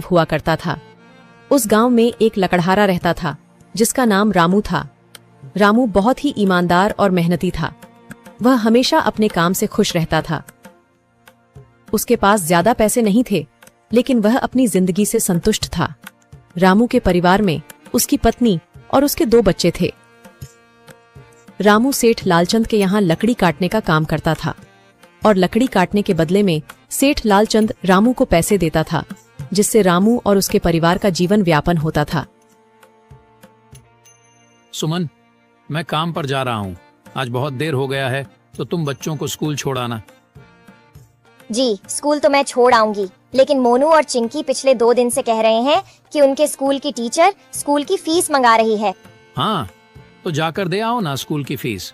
हुआ करता था। उस गांव में एक लकड़हारा रहता था जिसका नाम रामू था। रामू बहुत ही ईमानदार और मेहनती था। वह हमेशा अपने काम से खुश रहता था। उसके पास ज्यादा पैसे नहीं थे, लेकिन वह अपनी जिंदगी से संतुष्ट था। रामू के परिवार में उसकी पत्नी और उसके 2 बच्चे थे। रामू सेठ लालचंद के यहाँ लकड़ी काटने का काम करता था और लकड़ी काटने के बदले में सेठ लालचंद रामू को पैसे देता था, जिससे रामू और उसके परिवार का जीवन व्यापन होता था। सुमन, मैं काम पर जा रहा हूँ। आज बहुत देर हो गया है, तो तुम बच्चों को स्कूल छोड़ आना। जी, स्कूल तो मैं छोड़ आऊंगी, लेकिन मोनू और चिंकी पिछले 2 दिन से कह रहे हैं कि उनके स्कूल की टीचर स्कूल की फीस मंगा रही है। हाँ, तो जाकर दे आओ ना स्कूल की फीस।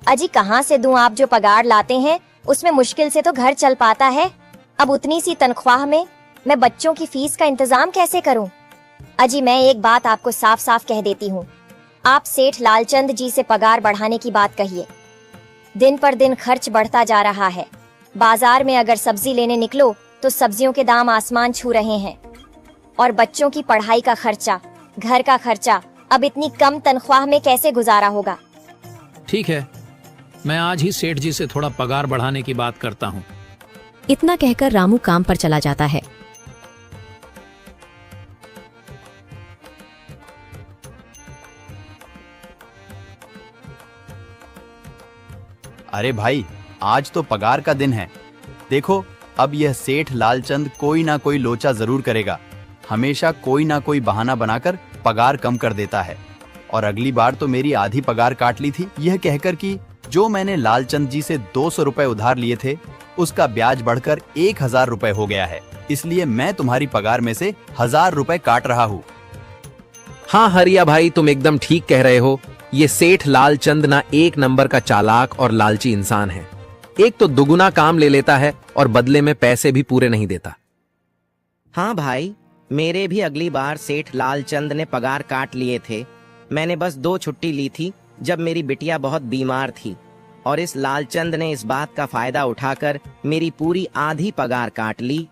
अजी कहाँ से दूं? आप जो पगार लाते हैं उसमें मुश्किल से तो घर चल पाता है। अब उतनी सी तनख्वाह में मैं बच्चों की फीस का इंतजाम कैसे करूं? अजी मैं एक बात आपको साफ साफ कह देती हूँ, आप सेठ लालचंद जी से पगार बढ़ाने की बात कहिए। दिन पर दिन खर्च बढ़ता जा रहा है। बाजार में अगर सब्जी लेने निकलो तो सब्जियों के दाम आसमान छू रहे हैं, और बच्चों की पढ़ाई का खर्चा, घर का खर्चा अब इतनी कम तनख्वाह में कैसे गुजारा होगा? ठीक है, मैं आज ही सेठ जी से थोड़ा पगार बढ़ाने की बात करता हूँ। इतना कहकर रामू काम पर चला जाता है। अरे भाई, आज तो पगार का दिन है। देखो, अब यह सेठ लालचंद कोई ना कोई लोचा जरूर करेगा। हमेशा कोई ना कोई बहाना बनाकर पगार कम कर देता है। और अगली बार तो मेरी आधी पगार काट ली थी, यह कहकर कि जो मैंने लालचंद जी से 200 रुपए उधार लिए थे, उसका ब्याज बढ़कर 1000 रुपए हो गया है। इसलिए मैं तुम्हारी पगार में से 1000 रुपए काट रहा हूँ। हाँ हरिया भाई, तुम एकदम ठीक कह रहे हो। ये सेठ लालचंद ना एक नंबर का चालाक और लालची इंसान है। एक तो दुगुना काम ले लेता है और बदले में पैसे भी पूरे नहीं देता। हाँ भाई, मेरे भी अगली बार सेठ लालचंद ने पगार काट लिए थे। मैंने बस 2 छुट्टी ली थी जब मेरी बिटिया बहुत बीमार थी, और इस लालचंद ने इस बात का फायदा उठाकर मेरी पूरी आधी पगार काट ली।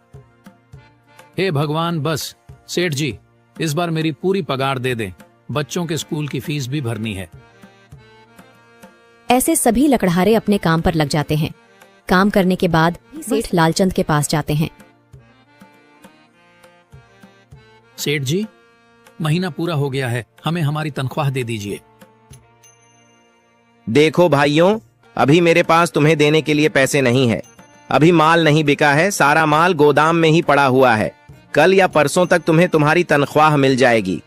हे भगवान, बस सेठ जी इस बार मेरी पूरी पगार दे दें। बच्चों के स्कूल की फीस भी भरनी है। ऐसे सभी लकड़हारे अपने काम पर लग जाते हैं। काम करने के बाद सेठ लालचंद के पास जाते हैं। सेठ जी, महीना पूरा हो गया है, हमें हमारी तनख्वाह दे दीजिए। देखो भाइयों, अभी मेरे पास तुम्हें देने के लिए पैसे नहीं है। अभी माल नहीं बिका है, सारा माल गोदाम में ही पड़ा हुआ है। कल या परसों तक तुम्हें तुम्हारी तनख्वाह मिल जाएगी।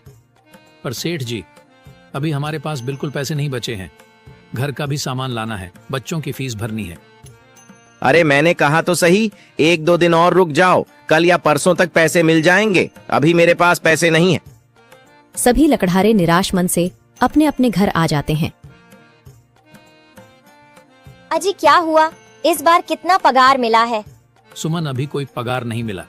पर सेठ जी, अभी हमारे पास बिल्कुल पैसे नहीं बचे हैं। घर का भी सामान लाना है, बच्चों की फीस भरनी है। अरे मैंने कहा तो सही, 1-2 दिन और रुक जाओ, कल या परसों तक पैसे मिल जाएंगे। अभी मेरे पास पैसे नहीं है। सभी लकड़हारे निराश मन से अपने अपने घर आ जाते हैं। अजी क्या हुआ? इस बार कितना पगार मिला है? सुमन, अभी कोई पगार नहीं मिला।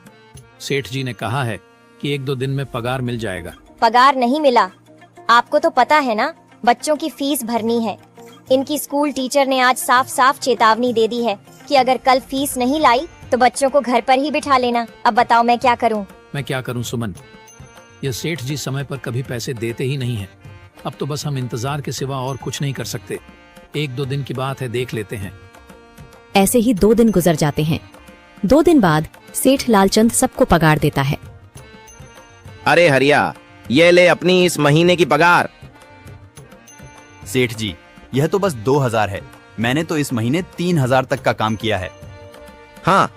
सेठ जी ने कहा है कि 1-2 दिन में पगार मिल जाएगा। पगार नहीं मिला? आपको तो पता है ना, बच्चों की फीस भरनी है। इनकी स्कूल टीचर ने आज साफ साफ चेतावनी दे दी है कि अगर कल फीस नहीं लाई तो बच्चों को घर पर ही बिठा लेना। अब बताओ मैं क्या करूं? मैं क्या करूं सुमन, ये सेठ जी समय पर कभी पैसे देते ही नहीं है। अब तो बस हम इंतजार के सिवा और कुछ नहीं कर सकते। 1-2 दिन की बात है, देख लेते हैं। ऐसे ही 2 दिन गुजर जाते हैं। 2 दिन बाद सेठ लालचंद सबको पगार देता है। अरे हरिया, ये ले अपनी इस महीने की पगार। सेठ जी, यह तो बस 2000 है। मैंने तो इस महीने 3000 तक का काम किया है। हाँ,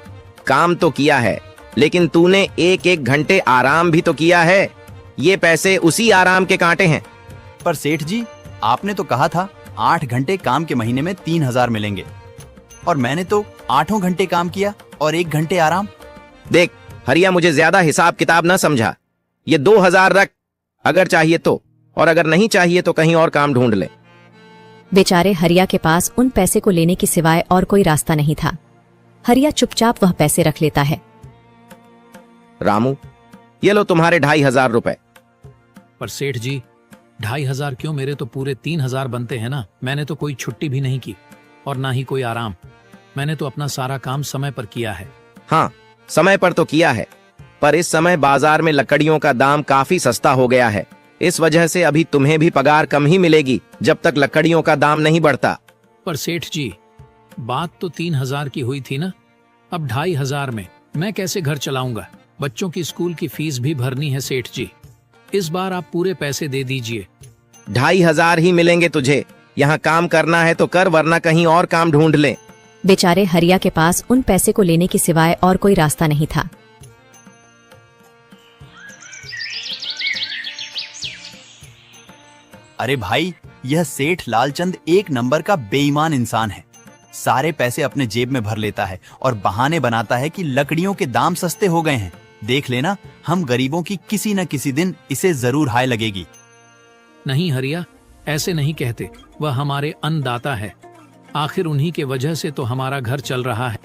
काम तो किया है, लेकिन तूने 1-1 घंटे आराम भी तो किया है। ये पैसे उसी आराम के कांटे हैं। पर सेठ जी, आपने तो कहा था 8 घंटे काम के महीने में 3000 मिलेंगे, और मैंने तो 8 घंटे काम किया और 1 घंटे आराम। देख हरिया, मुझे ज्यादा हिसाब किताब ना समझा। ये 2000 रख, अगर चाहिए तो, और अगर नहीं चाहिए तो कहीं और काम ढूंढ ले। बेचारे हरिया के पास उन पैसे को लेने के सिवाय और कोई रास्ता नहीं था। हरिया चुपचाप वह पैसे रख लेता है। रामू, ये लो तुम्हारे 2500 रुपए। पर सेठ जी, 2500 क्यों? मेरे तो पूरे 3000 बनते हैं ना। मैंने तो कोई छुट्टी भी नहीं की और ना ही कोई आराम। मैंने तो अपना सारा काम समय पर किया है। हाँ, समय पर तो किया है, पर इस समय बाजार में लकड़ियों का दाम काफी सस्ता हो गया है। इस वजह से अभी तुम्हें भी पगार कम ही मिलेगी जब तक लकड़ियों का दाम नहीं बढ़ता। पर सेठ जी, बात तो 3,000 की हुई थी ना, अब 2,500 में मैं कैसे घर चलाऊंगा? बच्चों की स्कूल की फीस भी भरनी है सेठ जी। इस बार आप पूरे पैसे दे दीजिए। 2,500 ही मिलेंगे तुझे। यहाँ काम करना है तो कर, वरना कहीं और काम ढूंढ ले। बेचारे हरिया के पास उन पैसे को लेने की सिवाय और कोई रास्ता नहीं था। अरे भाई, यह सेठ लालचंद एक नंबर का बेईमान इंसान है। सारे पैसे अपने जेब में भर लेता है और बहाने बनाता है कि लकड़ियों के दाम सस्ते हो गए हैं। देख लेना, हम गरीबों की किसी न किसी दिन इसे जरूर हाय लगेगी। नहीं हरिया, ऐसे नहीं कहते। वह हमारे अन्नदाता है। आखिर उन्हीं के वजह से तो हमारा घर चल रहा है।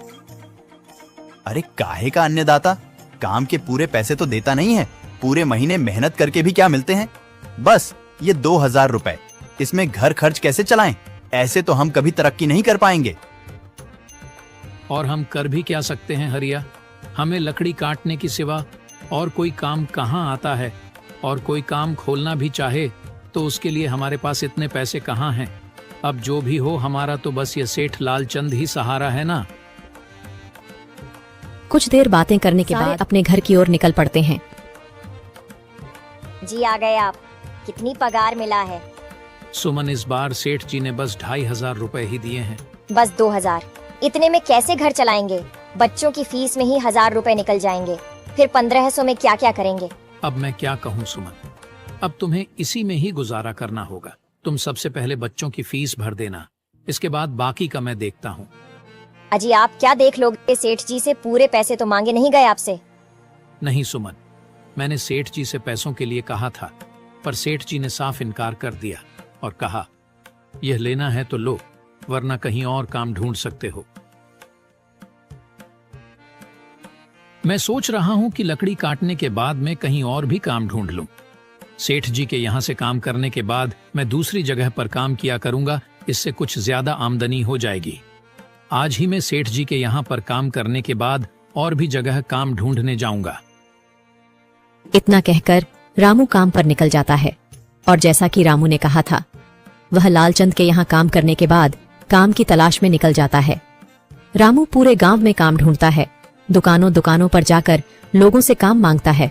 अरे काहे का अन्नदाता? काम के पूरे पैसे तो देता नहीं है। पूरे महीने मेहनत करके भी क्या मिलते हैं? बस ये 2,000 रुपए। इसमें घर खर्च कैसे चलाएं? ऐसे तो हम कभी तरक्की नहीं कर पाएंगे। और हम कर भी क्या सकते हैं हरिया? हमें लकड़ी काटने की सिवा और कोई काम कहाँ आता है? और कोई काम खोलना भी चाहे तो उसके लिए हमारे पास इतने पैसे कहाँ हैं? अब जो भी हो, हमारा तो बस ये सेठ लालचंद ही सहारा है ना। कुछ देर बातें करने के बाद अपने घर की ओर निकल पड़ते हैं। जी आ गए आप। कितनी पगार मिला है? सुमन, इस बार सेठ जी ने बस 2,500 रुपए ही दिए हैं। बस 2,000? इतने में कैसे घर चलाएंगे? बच्चों की फीस में ही 1,000 रुपए निकल जाएंगे। फिर 1,500 में क्या क्या करेंगे? अब मैं क्या कहूँ सुमन, अब तुम्हें इसी में ही गुजारा करना होगा। तुम सबसे पहले बच्चों की फीस भर देना, इसके बाद बाकी का मैं देखता हूँ। अजी आप क्या देख लोगे? सेठ जी से पूरे पैसे तो मांगे नहीं गए आपसे? नहीं सुमन, मैंने सेठ जी से पैसों के लिए कहा था, पर सेठ जी ने साफ इनकार कर दिया और कहा, यह लेना है तो लो, वरना कहीं और काम ढूंढ सकते हो। मैं सोच रहा हूं कि लकड़ी काटने के बाद मैं कहीं और भी काम ढूंढ लूं। सेठ जी के यहां से काम करने के बाद मैं दूसरी जगह पर काम किया करूंगा, इससे कुछ ज्यादा आमदनी हो जाएगी। आज ही मैं सेठ जी के यहां पर काम करने के बाद और भी जगह काम ढूंढने जाऊंगा। इतना कहकर रामू काम पर निकल जाता है और जैसा कि रामू ने कहा था, वह लालचंद के यहाँ काम करने के बाद काम की तलाश में निकल जाता है। रामू पूरे गांव में काम ढूंढता है, दुकानों दुकानों पर जाकर लोगों से काम मांगता है,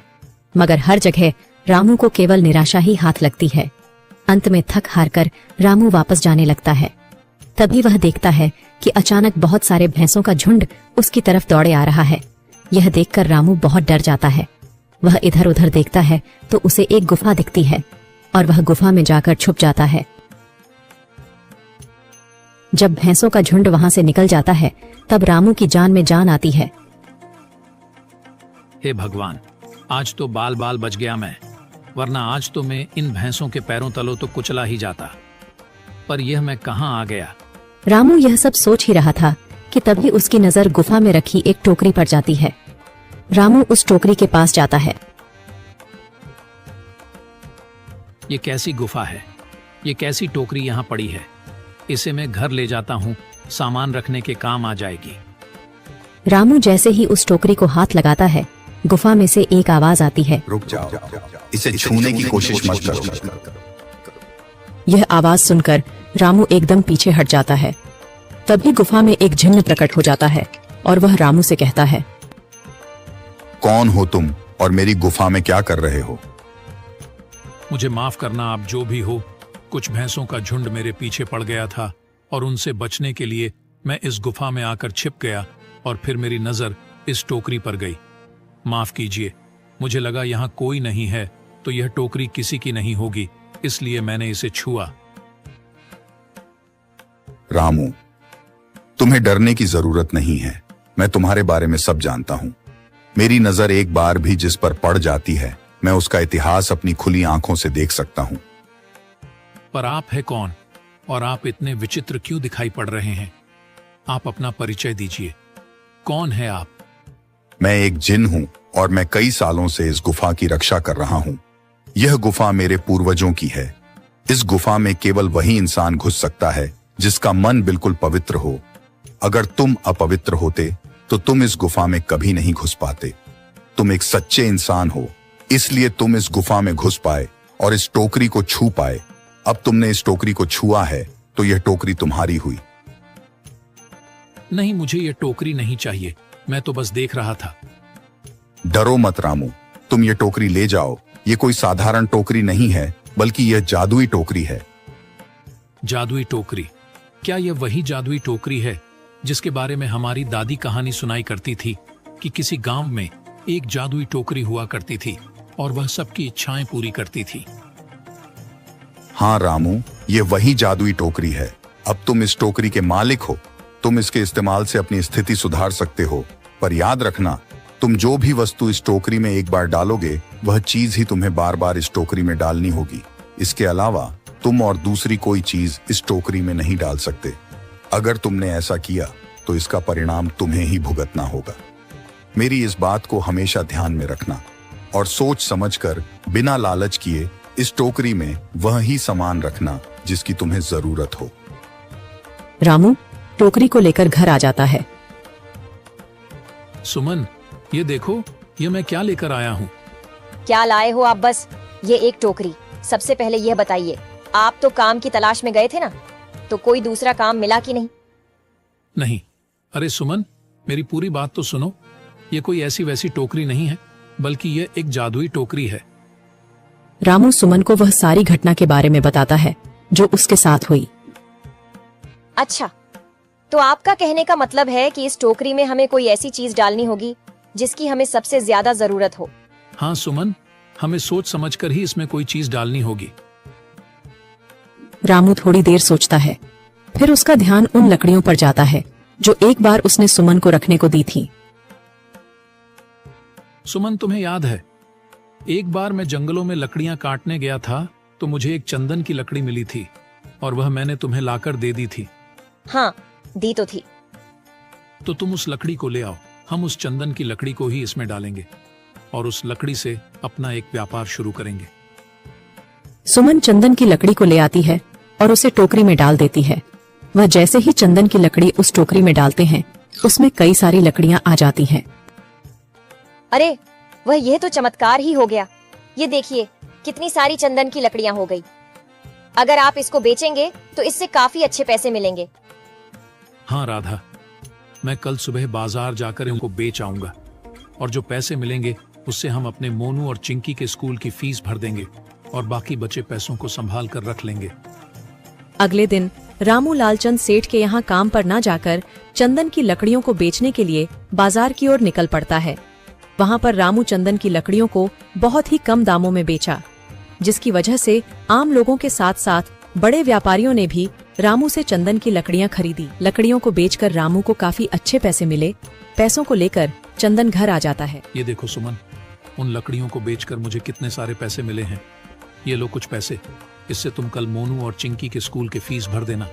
मगर हर जगह रामू को केवल निराशा ही हाथ लगती है। अंत में थक हार कर रामू वापस जाने लगता है। तभी वह देखता है कि अचानक बहुत सारे भैंसों का झुंड उसकी तरफ दौड़े आ रहा है। यह देखकर रामू बहुत डर जाता है। वह इधर उधर देखता है तो उसे एक गुफा दिखती है और वह गुफा में जाकर छुप जाता है। जब भैंसों का झुंड वहां से निकल जाता है, तब रामू की जान में जान आती है। हे भगवान, आज तो बाल बाल बच गया मैं, वरना आज तो मैं इन भैंसों के पैरों तलों तो कुचला ही जाता। पर यह मैं कहाँ आ गया? रामू यह सब सोच ही रहा था कि तभी उसकी नजर गुफा में रखी एक टोकरी पर जाती है। रामू उस टोकरी के पास जाता है। ये कैसी गुफा है? ये कैसी टोकरी यहाँ पड़ी है? इसे मैं घर ले जाता हूँ, सामान रखने के काम आ जाएगी। रामू जैसे ही उस टोकरी को हाथ लगाता है, गुफा में से एक आवाज आती है, रुक जाओ, इसे छूने की कोशिश मत करो। यह आवाज सुनकर रामू एकदम पीछे हट जाता है। तभी गुफा में एक जिन्न प्रकट हो जाता है और वह रामू से कहता है, कौन हो तुम और मेरी गुफा में क्या कर रहे हो? मुझे माफ करना, आप जो भी हो। कुछ भैंसों का झुंड मेरे पीछे पड़ गया था और उनसे बचने के लिए मैं इस गुफा में आकर छिप गया और फिर मेरी नजर इस टोकरी पर गई। माफ कीजिए, मुझे लगा यहाँ कोई नहीं है तो यह टोकरी किसी की नहीं होगी, इसलिए मैंने इसे छुआ। रामू, तुम्हें डरने की जरूरत नहीं है। मैं तुम्हारे बारे में सब जानता हूँ। मेरी नजर एक बार भी जिस पर पड़ जाती है, मैं उसका इतिहास अपनी खुली आंखों से देख सकता हूँ। पर आप है कौन और आप इतने विचित्र क्यों दिखाई पड़ रहे हैं? आप अपना परिचय दीजिए। कौन है आप? मैं एक जिन हूँ और मैं कई सालों से इस गुफा की रक्षा कर रहा हूँ। यह गुफा मेरे पूर्वजों की है। इस गुफा में केवल वही इंसान घुस सकता है जिसका मन बिल्कुल पवित्र हो। अगर तुम अपवित्र होते तो तुम इस गुफा में कभी नहीं घुस पाते। तुम एक सच्चे इंसान हो, इसलिए तुम इस गुफा में घुस पाए और इस टोकरी को छू पाए। अब तुमने इस टोकरी को छुआ है तो यह टोकरी तुम्हारी हुई। नहीं, मुझे ये टोकरी नहीं चाहिए, मैं तो बस देख रहा था। डरो मत रामू, तुम ये टोकरी ले जाओ। ये कोई साधारण टोकरी नहीं है, बल्कि यह जादुई टोकरी है। जादुई टोकरी? क्या यह वही जादुई टोकरी है जिसके बारे में हमारी दादी कहानी सुनाई करती थी कि किसी गांव में एक जादुई टोकरी हुआ करती थी और वह सबकी इच्छाएं पूरी करती थी? हाँ रामू, ये वही जादुई टोकरी है। अब तुम इस टोकरी के मालिक हो। तुम इसके इस्तेमाल से अपनी स्थिति सुधार सकते हो, पर याद रखना, तुम जो भी वस्तु इस टोकरी में एक बार डालोगे, वह चीज ही तुम्हें बार बार इस टोकरी में डालनी होगी। इसके अलावा तुम और दूसरी कोई चीज इस टोकरी में नहीं डाल सकते। अगर तुमने ऐसा किया तो इसका परिणाम तुम्हें ही भुगतना होगा। मेरी इस बात को हमेशा ध्यान में रखना और सोच समझकर बिना लालच किए इस टोकरी में वह ही सामान रखना जिसकी तुम्हें जरूरत हो। रामू टोकरी को लेकर घर आ जाता है। सुमन, ये देखो, ये मैं क्या लेकर आया हूँ। क्या लाए हो आप? बस ये एक टोकरी। सबसे पहले यह बताइए, आप तो काम की तलाश में गए थे ना, तो कोई दूसरा काम मिला कि नहीं? नहीं। अरे सुमन, मेरी पूरी बात तो सुनो। ये कोई ऐसी वैसी टोकरी नहीं है, बल्कि ये एक जादुई टोकरी है। रामू सुमन को वह सारी घटना के बारे में बताता है जो उसके साथ हुई। अच्छा, तो आपका कहने का मतलब है कि इस टोकरी में हमें कोई ऐसी चीज डालनी होगी जिसकी हमें सबसे ज्यादा जरूरत हो। हाँ सुमन, हमें सोच समझकर ही इसमें कोई चीज डालनी होगी। रामू थोड़ी देर सोचता है, फिर उसका ध्यान उन लकड़ियों पर जाता है जो एक बार उसने सुमन को रखने को दी थी। सुमन, तुम्हें याद है, एक बार मैं जंगलों में लकड़ियां काटने गया था तो मुझे एक चंदन की लकड़ी मिली थी और वह मैंने तुम्हें लाकर दे दी थी। हाँ, दी तो थी। तो तुम उस लकड़ी को ले आओ। हम उस चंदन की लकड़ी को ही इसमें डालेंगे और उस लकड़ी से अपना एक व्यापार शुरू करेंगे। सुमन चंदन की लकड़ी को ले आती है और उसे टोकरी में डाल देती है। वह जैसे ही चंदन की लकड़ी उस टोकरी में डालते हैं, उसमें कई सारी लकड़ियां आ जाती हैं। अरे वह, यह तो चमत्कार ही हो गया। ये देखिए, कितनी सारी चंदन की लकड़ियां हो गई। अगर आप इसको बेचेंगे तो इससे काफी अच्छे पैसे मिलेंगे। हाँ राधा, मैं कल सुबह बाजार जाकर इनको बेच आऊंगा और जो पैसे मिलेंगे उससे हम अपने मोनू और चिंकी के स्कूल की फीस भर देंगे और बाकी बचे पैसों को संभाल कर रख लेंगे। अगले दिन रामू लालचंद सेठ के यहाँ काम पर न जाकर चंदन की लकड़ियों को बेचने के लिए बाजार की ओर निकल पड़ता है। वहाँ पर रामू चंदन की लकड़ियों को बहुत ही कम दामों में बेचा, जिसकी वजह से आम लोगों के साथ साथ बड़े व्यापारियों ने भी रामू से चंदन की लकड़ियां खरीदी। लकड़ियों को बेचकर रामू को काफी अच्छे पैसे मिले। पैसों को लेकर चंदन घर आ जाता है। ये देखो सुमन, उन लकड़ियों को बेचकर मुझे कितने सारे पैसे मिले हैं। ये लो कुछ पैसे, इससे तुम कल मोनू और चिंकी के स्कूल की फीस भर देना।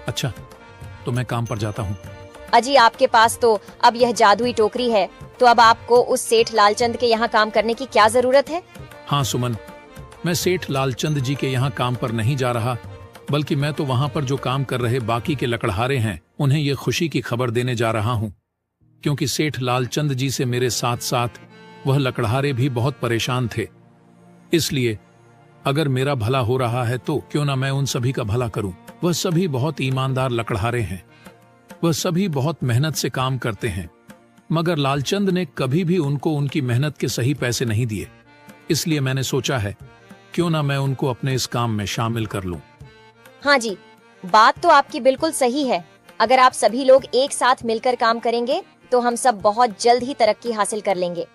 अच्छा, तो मैं काम पर जाता हूँ। अजी, आपके पास तो अब यह जादुई टोकरी है, तो अब आपको उस सेठ लालचंद के यहाँ काम करने की क्या जरूरत है? हाँ सुमन, मैं सेठ लालचंद जी के यहाँ काम पर नहीं जा रहा, बल्कि मैं तो वहाँ पर जो काम कर रहे बाकी के लकड़हारे हैं उन्हें ये खुशी की खबर देने जा रहा हूँ, क्योंकि सेठ लालचंद जी से मेरे साथ साथ वह लकड़हारे भी बहुत परेशान थे। इसलिए अगर मेरा भला हो रहा है तो क्यों ना मैं उन सभी का भला करूं। वह सभी बहुत ईमानदार लकड़हारे हैं, वह सभी बहुत मेहनत से काम करते हैं, मगर लालचंद ने कभी भी उनको उनकी मेहनत के सही पैसे नहीं दिए। इसलिए मैंने सोचा है क्यों ना मैं उनको अपने इस काम में शामिल कर लूं। हाँ जी, बात तो आपकी बिल्कुल सही है। अगर आप सभी लोग एक साथ मिलकर काम करेंगे तो हम सब बहुत जल्द ही तरक्की हासिल कर लेंगे।